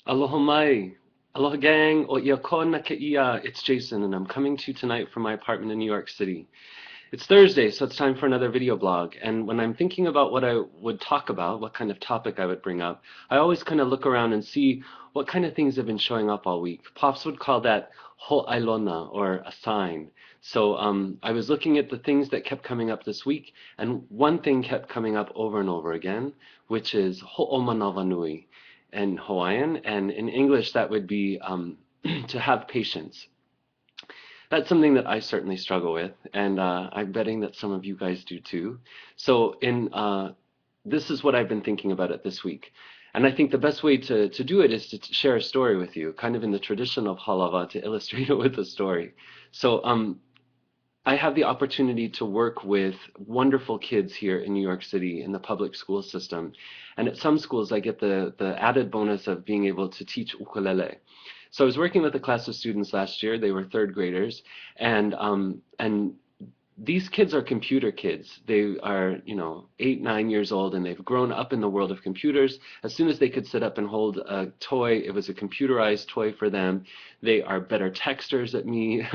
Aloha mai. Aloha gang. O ia ko na ke ia. It's Jason, and I'm coming to you tonight from my apartment in New York City. It's Thursday, so it's time for another video blog. And when I'm thinking about what I would talk about, what kind of topic I would bring up, I always kind of look around and see what kind of things have been showing up all week. Pops would call that ho'ailona, or a sign. So I was looking at the things that kept coming up this week, and one thing kept coming up over and over again, which is ho'omanawanui in Hawaiian, and in English that would be to have patience. That's something that I certainly struggle with, and I'm betting that some of you guys do too. So this is what I've been thinking about it this week. And I think the best way to do it is to share a story with you, kind of in the tradition of Halava, to illustrate it with a story. So I have the opportunity to work with wonderful kids here in New York City in the public school system. And at some schools, I get the added bonus of being able to teach ukulele. So I was working with a class of students last year. They were third graders, and these kids are computer kids. They are, 8, 9 years old, and they've grown up in the world of computers. As soon as they could sit up and hold a toy, it was a computerized toy for them. They are better texters at me.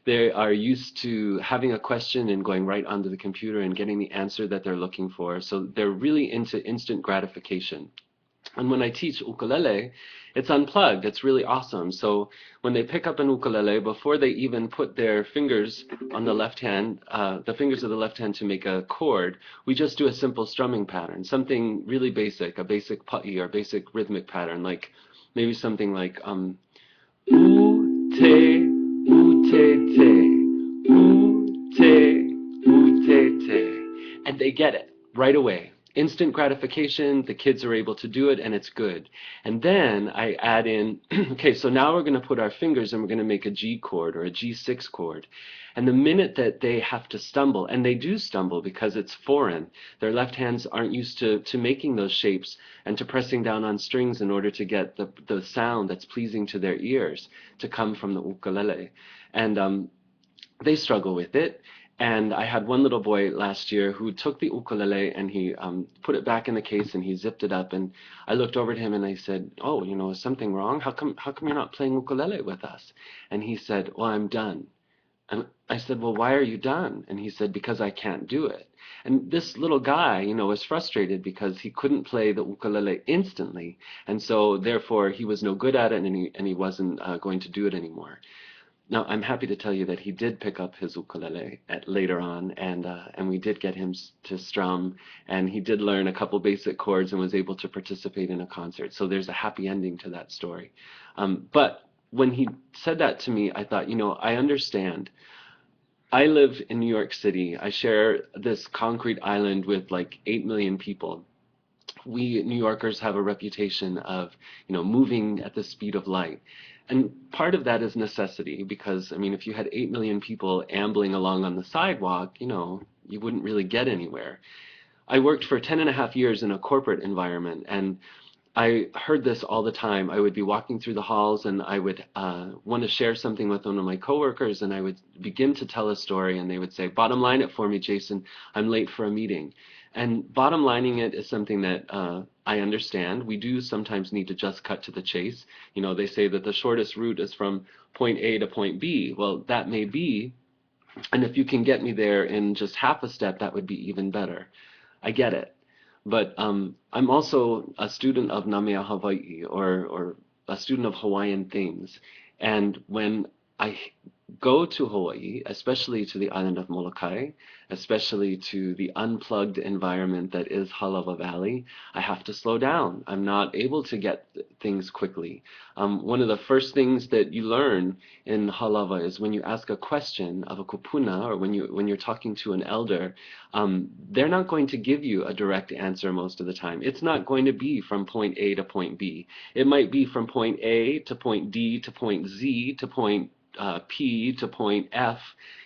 They are used to having a question and going right onto the computer and getting the answer that they're looking for. So they're really into instant gratification. And when I teach ukulele, it's unplugged. It's really awesome. So when they pick up an ukulele, before they even put their fingers on the left hand, the fingers of the left hand to make a chord, we just do a simple strumming pattern, something really basic, a basic pa'i or basic rhythmic pattern, like maybe something like u te, u te, and they get it right away. Instant gratification, the kids are able to do it, and it's good. And then I add in, okay, so now we're going to put our fingers and we're going to make a G chord or a G6 chord. And the minute that they have to stumble, and they do stumble because it's foreign, their left hands aren't used to making those shapes and to pressing down on strings in order to get the sound that's pleasing to their ears to come from the ukulele. And they struggle with it. And I had one little boy last year who took the ukulele and he put it back in the case and he zipped it up. And I looked over at him and I said, "Oh, is something wrong? How come you're not playing ukulele with us?" And he said, "Well, I'm done." And I said, "Well, why are you done?" And he said, "Because I can't do it." And this little guy, was frustrated because he couldn't play the ukulele instantly, and so therefore he was no good at it, and he wasn't going to do it anymore. Now, I'm happy to tell you that he did pick up his ukulele later on, and we did get him to strum, and he did learn a couple basic chords and was able to participate in a concert. So there's a happy ending to that story. But when he said that to me, I thought, I understand. I live in New York City. I share this concrete island with like 8 million people. We New Yorkers have a reputation of, moving at the speed of light. And part of that is necessity because, I mean, if you had 8 million people ambling along on the sidewalk, you wouldn't really get anywhere. I worked for 10 and a half years in a corporate environment, and I heard this all the time. I would be walking through the halls and I would want to share something with one of my coworkers, and I would begin to tell a story, and they would say, "Bottom line it for me, Jason. I'm late for a meeting." And bottom lining it is something that I understand. We do sometimes need to just cut to the chase. They say that the shortest route is from point A to point B. Well, that may be, and if you can get me there in just half a step, that would be even better. I get it. But I'm also a student of Namea Hawaii, or a student of Hawaiian things. And when I go to Hawaii, especially to the island of Molokai, especially to the unplugged environment that is Halawa Valley, I have to slow down. I'm not able to get things quickly. One of the first things that you learn in Halawa is when you ask a question of a kupuna, or when you're talking to an elder, they're not going to give you a direct answer most of the time. It's not going to be from point A to point B. It might be from point A to point D to point Z to point P to point F,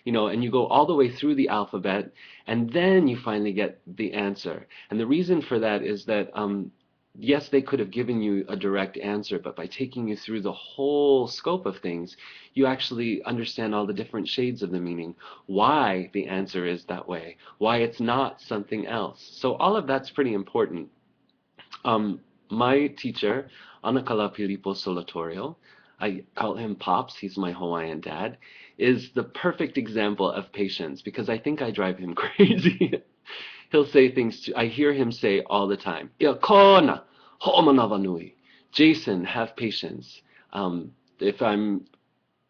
and you go all the way through the alphabet, and then you finally get the answer. And the reason for that is that yes, they could have given you a direct answer, but by taking you through the whole scope of things, you actually understand all the different shades of the meaning, why the answer is that way, why it's not something else. So all of that's pretty important. My teacher, Anakala Pilipo Solatorio, I call him Pops, he's my Hawaiian dad, is the perfect example of patience because I think I drive him crazy. He'll say things I hear him say all the time. Ia kona, ho'omanavanui. Jason, have patience. If I'm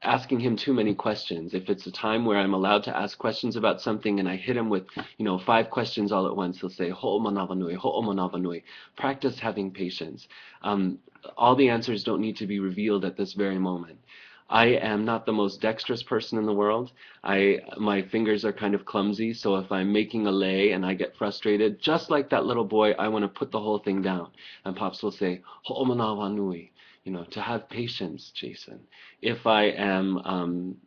asking him too many questions. If it's a time where I'm allowed to ask questions about something and I hit him with, 5 questions all at once, he'll say, ho'omanavanui, ho'omanavanui. Practice having patience. All the answers don't need to be revealed at this very moment. I am not the most dexterous person in the world. My fingers are kind of clumsy, so if I'm making a lei and I get frustrated, just like that little boy, I want to put the whole thing down. And Pops will say, ho'omanavanui, to have patience, Jason. If I am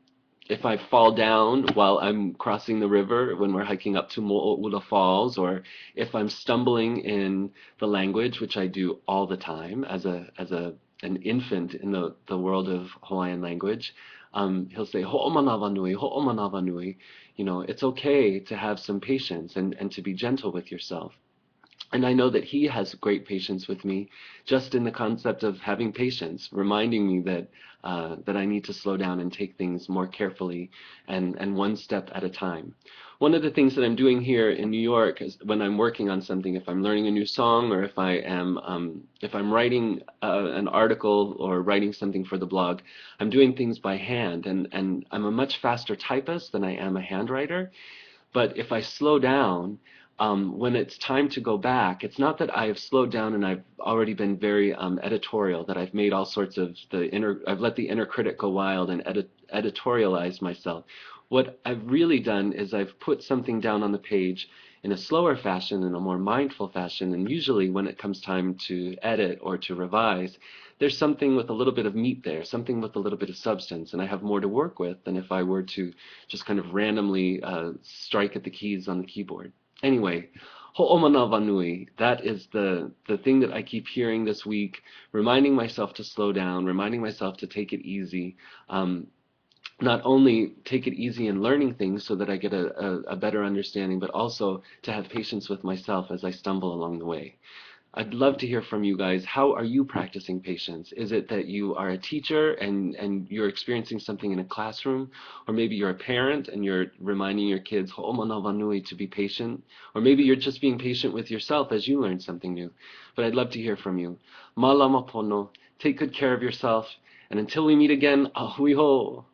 if I fall down while I'm crossing the river when we're hiking up to Mo'oula Falls, or if I'm stumbling in the language, which I do all the time as an infant in the world of Hawaiian language, he'll say ho'omanavanui, ho'omanavanui. It's okay to have some patience and to be gentle with yourself. And I know that he has great patience with me, just in the concept of having patience, reminding me that I need to slow down and take things more carefully and one step at a time. One of the things that I'm doing here in New York is when I'm working on something, if I'm learning a new song or if I'm writing an article or writing something for the blog, I'm doing things by hand, and I'm a much faster typist than I am a handwriter. But if I slow down, when it's time to go back, it's not that I have slowed down and I've already been very editorial, that I've made all sorts of I've let the inner critic go wild and editorialized myself. What I've really done is I've put something down on the page in a slower fashion, in a more mindful fashion, and usually when it comes time to edit or to revise, there's something with a little bit of meat there, something with a little bit of substance, and I have more to work with than if I were to just kind of randomly strike at the keys on the keyboard. Anyway, ho'omanavanui, that is the thing that I keep hearing this week, reminding myself to slow down, reminding myself to take it easy. Not only take it easy in learning things so that I get a better understanding, but also to have patience with myself as I stumble along the way. I'd love to hear from you guys. How are you practicing patience? Is it that you are a teacher and you're experiencing something in a classroom? Or maybe you're a parent and you're reminding your kids, ho'omanavanui, to be patient? Or maybe you're just being patient with yourself as you learn something new. But I'd love to hear from you. Malama pono. Take good care of yourself. And until we meet again, ahui ho.